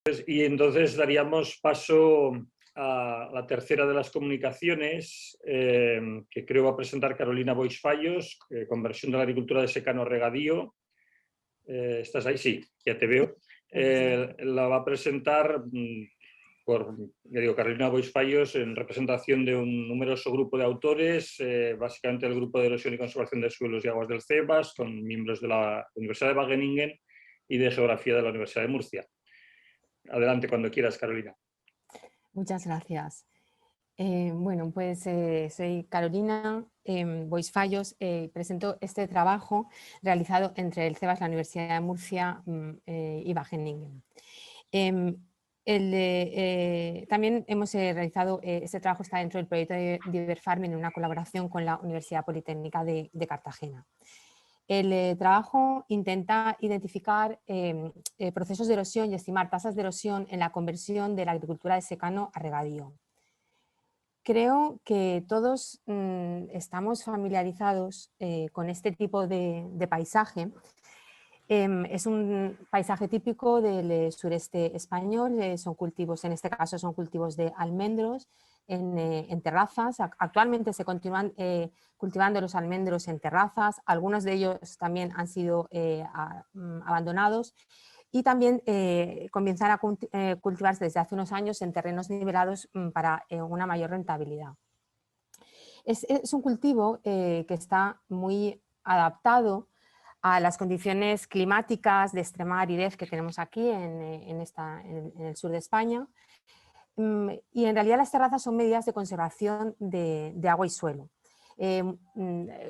Y entonces daríamos paso a la tercera de las comunicaciones, que creo va a presentar Carolina Boix-Fallos, conversión de la agricultura de secano a regadío. ¿Estás ahí? Sí, ya te veo. La va a presentar por, ya digo, Carolina Boix-Fallos en representación de un numeroso grupo de autores, básicamente el Grupo de Erosión y Conservación de Suelos y Aguas del CEBAS, con miembros de la Universidad de Wageningen y de Geografía de la Universidad de Murcia. Adelante cuando quieras, Carolina. Muchas gracias. Bueno, pues soy Carolina Boix-Fallos. Presento este trabajo realizado entre el CEBAS, la Universidad de Murcia y Wageningen. También hemos realizado, este trabajo está dentro del proyecto de Iberfarm en una colaboración con la Universidad Politécnica de Cartagena. El trabajo intenta identificar procesos de erosión y estimar tasas de erosión en la conversión de la agricultura de secano a regadío. Creo que todos estamos familiarizados con este tipo de paisaje. Es un paisaje típico del sureste español, son cultivos, en este caso son cultivos de almendros en terrazas. Actualmente se continúan cultivando los almendros en terrazas, algunos de ellos también han sido abandonados y también comienzan a cultivarse desde hace unos años en terrenos nivelados para una mayor rentabilidad. Es un cultivo que está muy adaptado a las condiciones climáticas de extrema aridez que tenemos aquí en el sur de España. Y en realidad las terrazas son medidas de conservación de agua y suelo.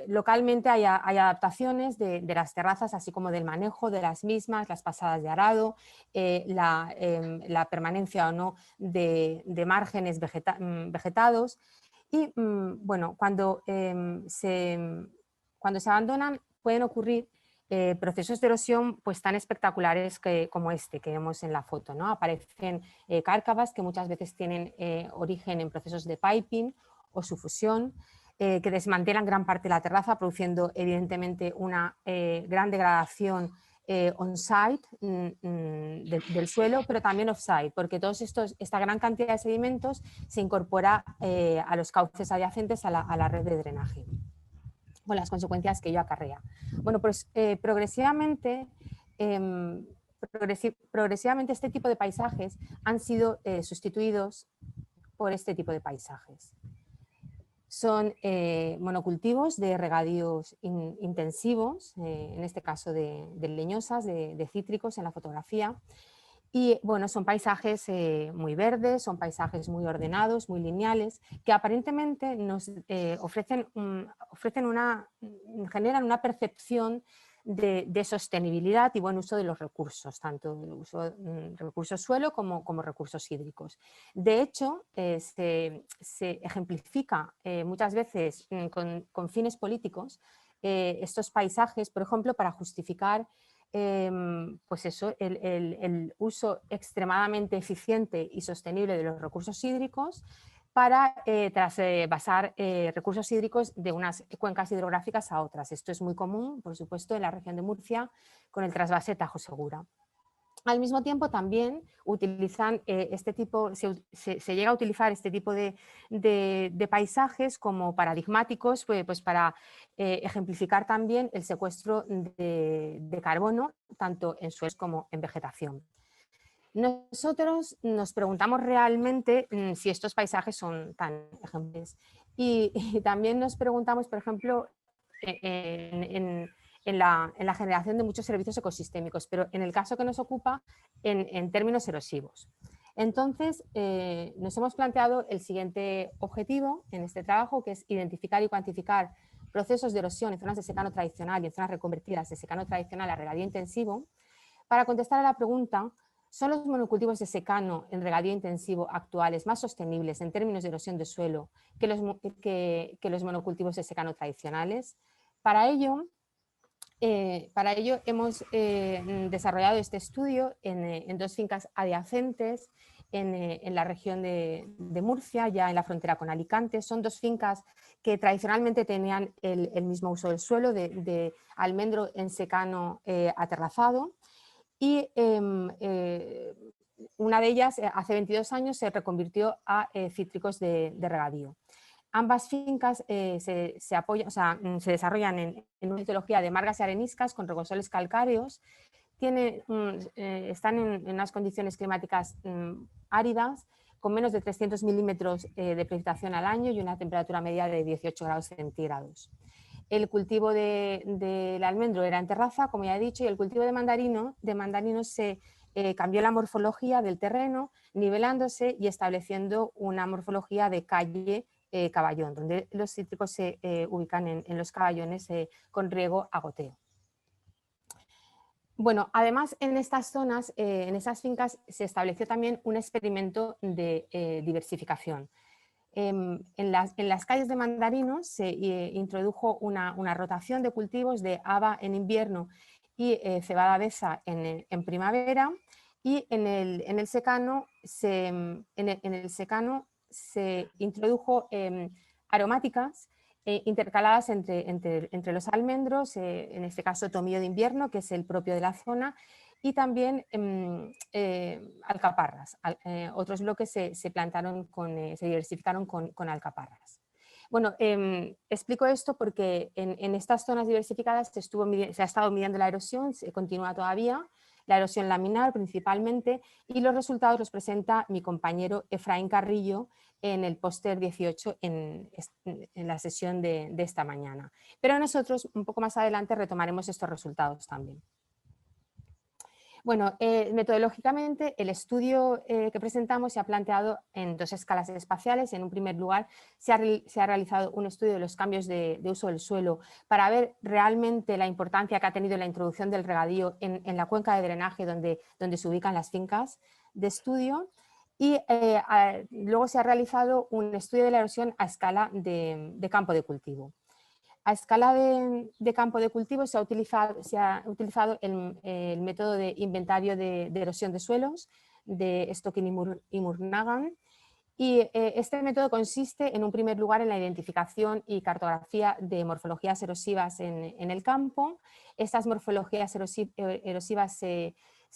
Localmente hay adaptaciones de las terrazas, así como del manejo de las mismas, las pasadas de arado, la permanencia o no de márgenes vegetados. Y bueno, cuando se abandonan pueden ocurrir procesos de erosión pues, tan espectaculares como este que vemos en la foto, ¿no? Aparecen cárcavas que muchas veces tienen origen en procesos de piping o su fusión, que desmantelan gran parte de la terraza, produciendo evidentemente una gran degradación on-site del suelo, pero también off-site, porque esta gran cantidad de sedimentos se incorpora a los cauces adyacentes a la red de drenaje, con las consecuencias que ello acarrea. Bueno, pues progresivamente este tipo de paisajes han sido sustituidos por este tipo de paisajes. Son monocultivos de regadíos intensivos, en este caso de leñosas, de cítricos en la fotografía. Y bueno, son paisajes muy verdes, son paisajes muy ordenados, muy lineales, que aparentemente nos generan una percepción de sostenibilidad y buen uso de los recursos, tanto el uso de recursos suelo como recursos hídricos. De hecho, se ejemplifica muchas veces con fines políticos estos paisajes, por ejemplo, para justificar pues eso, el uso extremadamente eficiente y sostenible de los recursos hídricos para trasvasar recursos hídricos de unas cuencas hidrográficas a otras. Esto es muy común, por supuesto, en la región de Murcia con el trasvase Tajo Segura. Al mismo tiempo también utilizan se llega a utilizar este tipo de paisajes como paradigmáticos pues para ejemplificar también el secuestro de carbono tanto en suelos como en vegetación. Nosotros nos preguntamos realmente si estos paisajes son tan ejemplares y también nos preguntamos, por ejemplo, en la generación de muchos servicios ecosistémicos, pero en el caso que nos ocupa, en términos erosivos. Entonces, nos hemos planteado el siguiente objetivo en este trabajo, que es identificar y cuantificar procesos de erosión en zonas de secano tradicional y en zonas reconvertidas de secano tradicional a regadío intensivo, para contestar a la pregunta: ¿son los monocultivos de secano en regadío intensivo actuales más sostenibles en términos de erosión de suelo que los monocultivos de secano tradicionales? Para ello hemos desarrollado este estudio en dos fincas adyacentes en la región de Murcia, ya en la frontera con Alicante. Son dos fincas que tradicionalmente tenían el mismo uso del suelo, de almendro en secano aterrazado. Y una de ellas, hace 22 años, se reconvirtió a cítricos de regadío. Ambas fincas se desarrollan en una mitología de margas y areniscas con regosoles calcáreos. Están en unas condiciones climáticas áridas, con menos de 300 milímetros de precipitación al año y una temperatura media de 18 grados centígrados. El cultivo del almendro era en terraza, como ya he dicho, y el cultivo de mandarinos se cambió la morfología del terreno, nivelándose y estableciendo una morfología de calle caballón, donde los cítricos se ubican en los caballones con riego a goteo. Bueno, además en estas zonas, en esas fincas, se estableció también un experimento de diversificación. En las calles de mandarinos se introdujo una rotación de cultivos de haba en invierno y cebada besa en primavera, y en el secano se introdujo aromáticas intercaladas entre los almendros, en este caso tomillo de invierno, que es el propio de la zona, y también alcaparras. Otros bloques se diversificaron con alcaparras. Bueno, explico esto porque en estas zonas diversificadas se ha estado midiendo la erosión, se continúa todavía, la erosión laminar principalmente, y los resultados los presenta mi compañero Efraín Carrillo en el póster 18 en la sesión de esta mañana. Pero nosotros un poco más adelante retomaremos estos resultados también. Bueno, metodológicamente el estudio que presentamos se ha planteado en dos escalas espaciales. En un primer lugar, se ha realizado un estudio de los cambios de uso del suelo para ver realmente la importancia que ha tenido la introducción del regadío en la cuenca de drenaje donde se ubican las fincas de estudio. Y luego se ha realizado un estudio de la erosión a escala de campo de cultivo. A escala de campo de cultivo se ha utilizado el método de inventario de erosión de suelos de Stokkin y Murnaghan, y este método consiste en un primer lugar en la identificación y cartografía de morfologías erosivas en el campo. Estas morfologías erosivas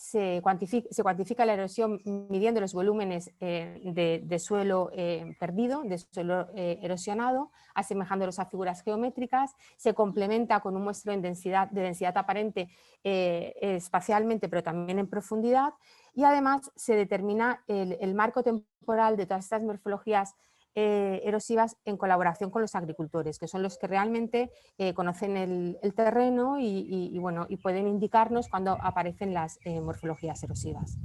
se cuantifica la erosión midiendo los volúmenes de suelo perdido, de suelo erosionado, asemejándolos a figuras geométricas. Se complementa con un muestreo de densidad aparente espacialmente, pero también en profundidad, y además se determina el marco temporal de todas estas morfologías erosivas en colaboración con los agricultores, que son los que realmente conocen el terreno y pueden indicarnos cuando aparecen las morfologías erosivas.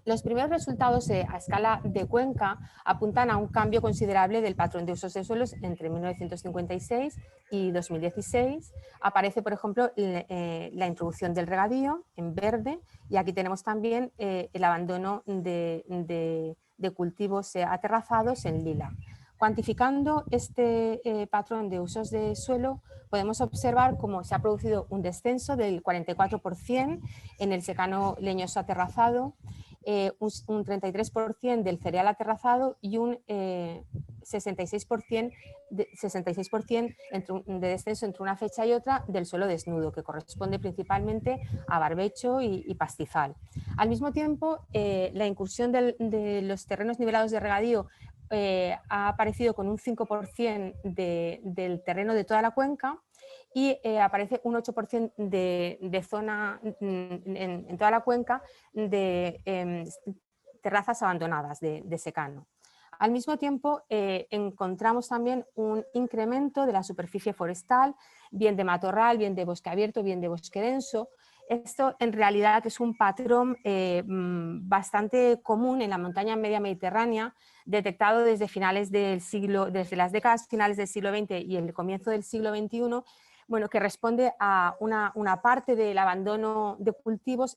Los primeros resultados a escala de cuenca apuntan a un cambio considerable del patrón de usos de suelos entre 1956 y 2016. Aparece, por ejemplo, la introducción del regadío en verde, y aquí tenemos también el abandono de cultivos aterrazados en lila. Cuantificando este patrón de usos de suelo, podemos observar cómo se ha producido un descenso del 44% en el secano leñoso aterrazado, un 33% del cereal aterrazado y un 66% de descenso entre una fecha y otra del suelo desnudo, que corresponde principalmente a barbecho y pastizal. Al mismo tiempo, la incursión de los terrenos nivelados de regadío ha aparecido con un 5% del terreno de toda la cuenca, y aparece un 8% de zona en toda la cuenca de terrazas abandonadas de secano. Al mismo tiempo, encontramos también un incremento de la superficie forestal, bien de matorral, bien de bosque abierto, bien de bosque denso. Esto en realidad es un patrón bastante común en la montaña media mediterránea, detectado desde las décadas finales del siglo XX y el comienzo del siglo XXI, bueno, que responde a una parte del abandono de cultivos.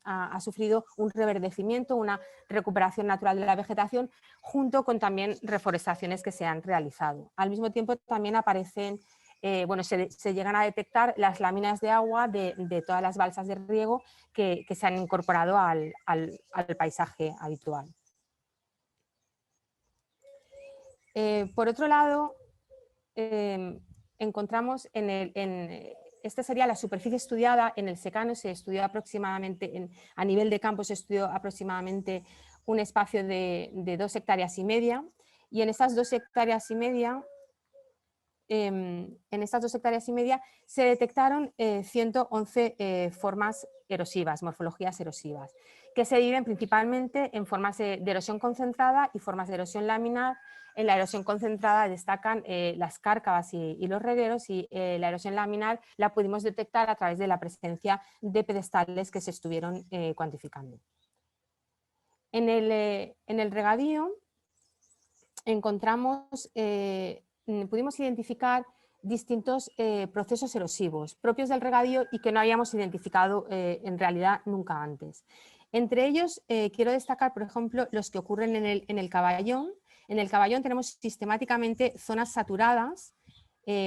Ha sufrido un reverdecimiento, una recuperación natural de la vegetación, junto con también reforestaciones que se han realizado. Al mismo tiempo también aparecen, se llegan a detectar las láminas de agua de todas las balsas de riego que se han incorporado al paisaje habitual. Por otro lado, encontramos en esta sería la superficie estudiada. En el secano se estudió aproximadamente, a nivel de campo se estudió aproximadamente un espacio de 2,5 hectáreas, y en estas 2,5 hectáreas se detectaron 111 formas erosivas, morfologías erosivas, que se dividen principalmente en formas de erosión concentrada y formas de erosión laminar. En la erosión concentrada destacan las cárcavas y los regueros, y la erosión laminar la pudimos detectar a través de la presencia de pedestales que se estuvieron cuantificando. En el regadío encontramos, pudimos identificar distintos procesos erosivos propios del regadío y que no habíamos identificado en realidad nunca antes. Entre ellos quiero destacar, por ejemplo, los que ocurren en el Caballón. En el Caballón tenemos sistemáticamente zonas saturadas,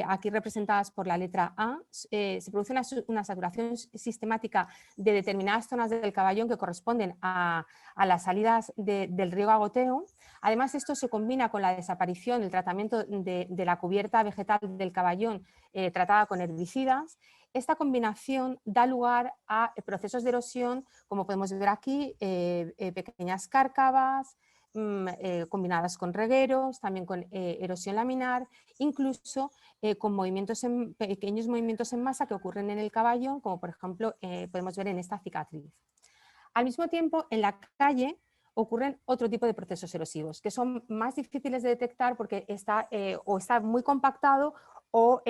aquí representadas por la letra A. Se produce una saturación sistemática de determinadas zonas del Caballón que corresponden a las salidas del riego a goteo. Además, esto se combina con la desaparición, el tratamiento de la cubierta vegetal del Caballón tratada con herbicidas. Esta combinación da lugar a procesos de erosión, como podemos ver aquí, pequeñas cárcavas, combinadas con regueros, también con erosión laminar, incluso con pequeños movimientos en masa que ocurren en el Caballón, como por ejemplo podemos ver en esta cicatriz. Al mismo tiempo, en la calle ocurren otro tipo de procesos erosivos, que son más difíciles de detectar porque está muy compactado o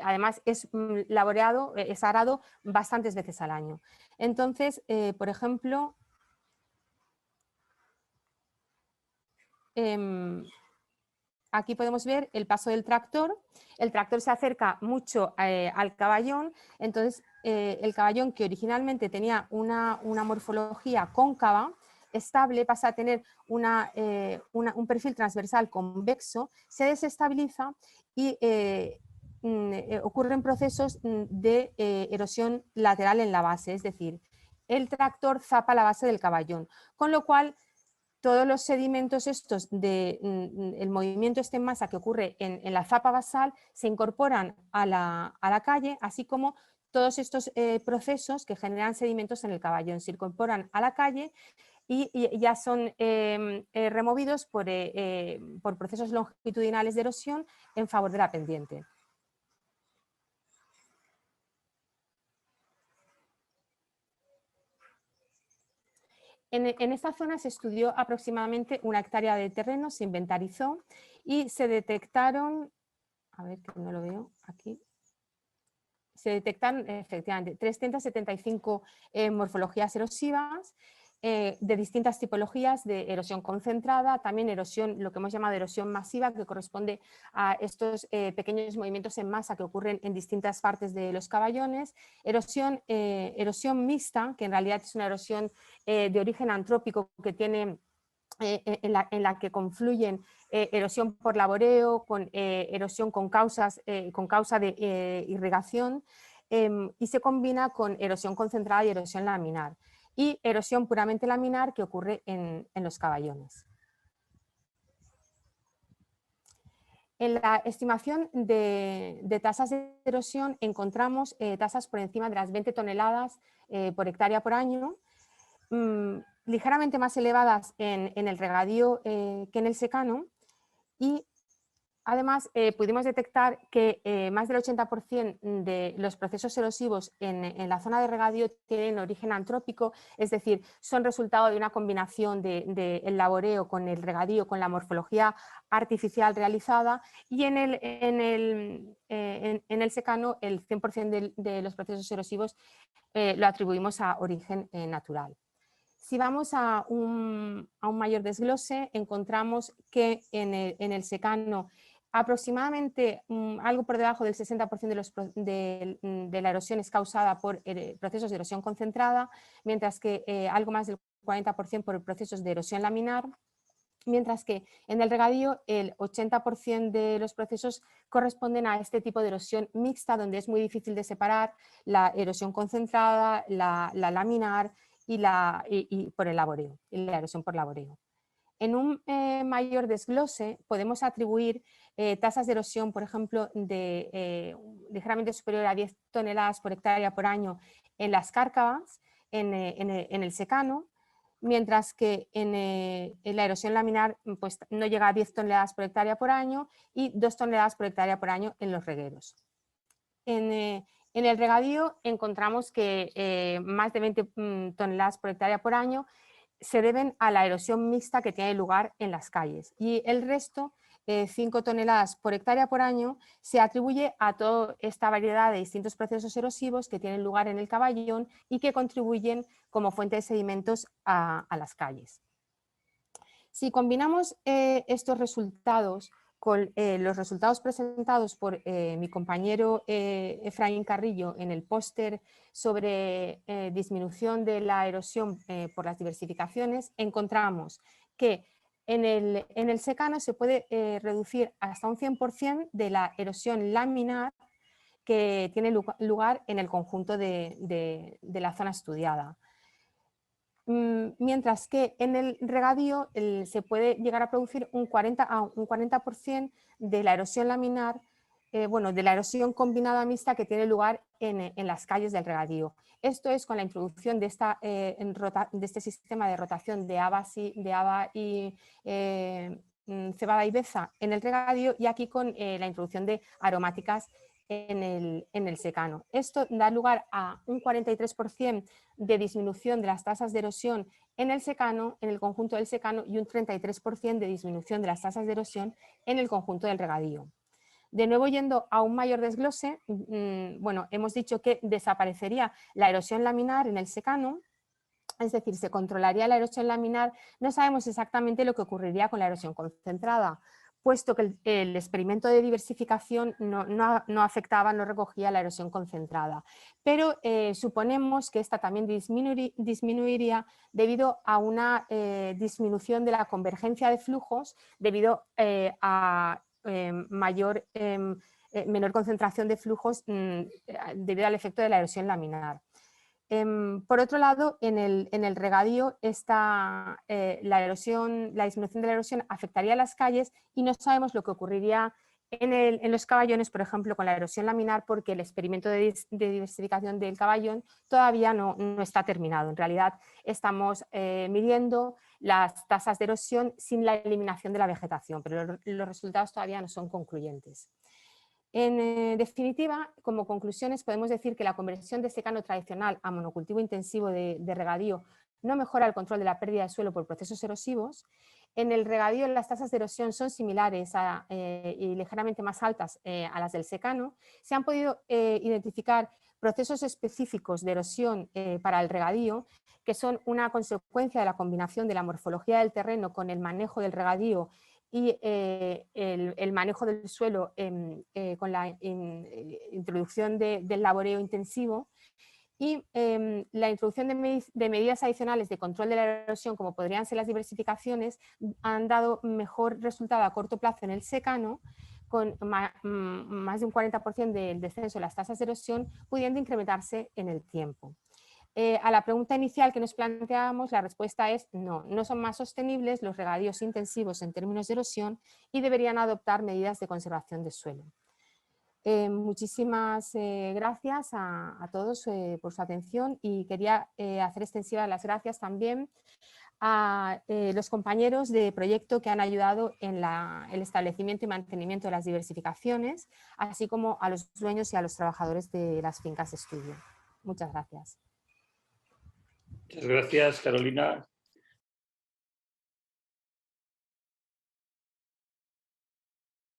además es laboreado, es arado bastantes veces al año. Entonces, por ejemplo, aquí podemos ver el paso del tractor. El tractor se acerca mucho al Caballón, entonces el Caballón, que originalmente tenía una morfología cóncava, estable, pasa a tener un perfil transversal convexo, se desestabiliza y ocurren procesos de erosión lateral en la base, es decir, el tractor zapa la base del Caballón, con lo cual todos los sedimentos estos el movimiento en masa que ocurre en la zapa basal se incorporan a la calle, así como todos estos procesos que generan sedimentos en el Caballón se incorporan a la calle y ya son removidos por procesos longitudinales de erosión en favor de la pendiente. En esta zona se estudió aproximadamente 1 hectárea de terreno, se inventarizó y se detectaron, a ver que no lo veo aquí, se detectaron efectivamente 375 morfologías erosivas de distintas tipologías de erosión concentrada, también erosión, lo que hemos llamado erosión masiva, que corresponde a estos pequeños movimientos en masa que ocurren en distintas partes de los caballones, erosión mixta, que en realidad es una erosión de origen antrópico que tiene en la que confluyen erosión por laboreo, con erosión con causa de irrigación, y se combina con erosión concentrada y erosión laminar, y erosión puramente laminar que ocurre en los caballones. En la estimación de tasas de erosión encontramos tasas por encima de las 20 toneladas por hectárea por año, ligeramente más elevadas en el regadío que en el secano, y además pudimos detectar que más del 80% de los procesos erosivos en la zona de regadío tienen origen antrópico, es decir, son resultado de una combinación del laboreo con el regadío, con la morfología artificial realizada, y en el secano el 100% de los procesos erosivos lo atribuimos a origen natural. Si vamos a un mayor desglose, encontramos que en el secano aproximadamente algo por debajo del 60% de la erosión es causada por procesos de erosión concentrada, mientras que algo más del 40% por procesos de erosión laminar, mientras que en el regadío el 80% de los procesos corresponden a este tipo de erosión mixta, donde es muy difícil de separar la erosión concentrada, la laminar y por el laboreo, y la erosión por laboreo. En un mayor desglose podemos atribuir tasas de erosión, por ejemplo, de ligeramente superior a 10 toneladas por hectárea por año en las cárcavas, en el secano, mientras que en la erosión laminar pues, no llega a 10 toneladas por hectárea por año y 2 toneladas por hectárea por año en los regueros. En el regadío encontramos que más de 20 toneladas por hectárea por año se deben a la erosión mixta que tiene lugar en las calles y el resto, 5 toneladas por hectárea por año, se atribuye a toda esta variedad de distintos procesos erosivos que tienen lugar en el caballón y que contribuyen como fuente de sedimentos a las calles. Si combinamos estos resultados con los resultados presentados por mi compañero Efraín Carrillo en el póster sobre disminución de la erosión por las diversificaciones, encontramos que en el secano se puede reducir hasta un 100% de la erosión laminar que tiene lugar en el conjunto de la zona estudiada. Mientras que en el regadío se puede llegar a producir un 40% de la erosión laminar, de la erosión combinada mixta que tiene lugar en las calles del regadío. Esto es con la introducción de este sistema de rotación de haba y cebada y beza en el regadío y aquí con la introducción de aromáticas en el secano. Esto da lugar a un 43% de disminución de las tasas de erosión en el secano, en el conjunto del secano, y un 33% de disminución de las tasas de erosión en el conjunto del regadío. De nuevo, yendo a un mayor desglose, hemos dicho que desaparecería la erosión laminar en el secano, es decir, se controlaría la erosión laminar. No sabemos exactamente lo que ocurriría con la erosión concentrada, puesto que el experimento de diversificación no afectaba, no recogía la erosión concentrada. Pero suponemos que esta también disminuiría debido a una disminución de la convergencia de flujos debido a menor concentración de flujos debido al efecto de la erosión laminar. Por otro lado, en el regadío la disminución de la erosión afectaría a las calles y no sabemos lo que ocurriría en los caballones, por ejemplo, con la erosión laminar, porque el experimento de diversificación del caballón todavía no está terminado. En realidad estamos midiendo las tasas de erosión sin la eliminación de la vegetación, pero los resultados todavía no son concluyentes. En definitiva, como conclusiones podemos decir que la conversión de secano tradicional a monocultivo intensivo de regadío no mejora el control de la pérdida de suelo por procesos erosivos. En el regadío las tasas de erosión son similares y ligeramente más altas a las del secano. Se han podido identificar procesos específicos de erosión para el regadío que son una consecuencia de la combinación de la morfología del terreno con el manejo del regadío y el manejo del suelo con la introducción del laboreo intensivo y la introducción de medidas adicionales de control de la erosión, como podrían ser las diversificaciones, han dado mejor resultado a corto plazo en el secano, con más de un 40% del descenso de las tasas de erosión, pudiendo incrementarse en el tiempo. A la pregunta inicial que nos planteábamos, la respuesta es no, no son más sostenibles los regadíos intensivos en términos de erosión y deberían adoptar medidas de conservación de suelo. Muchísimas gracias a todos por su atención y quería hacer extensivas las gracias también a los compañeros de proyecto que han ayudado en el establecimiento y mantenimiento de las diversificaciones, así como a los dueños y a los trabajadores de las fincas de estudio. Muchas gracias. Muchas gracias, Carolina.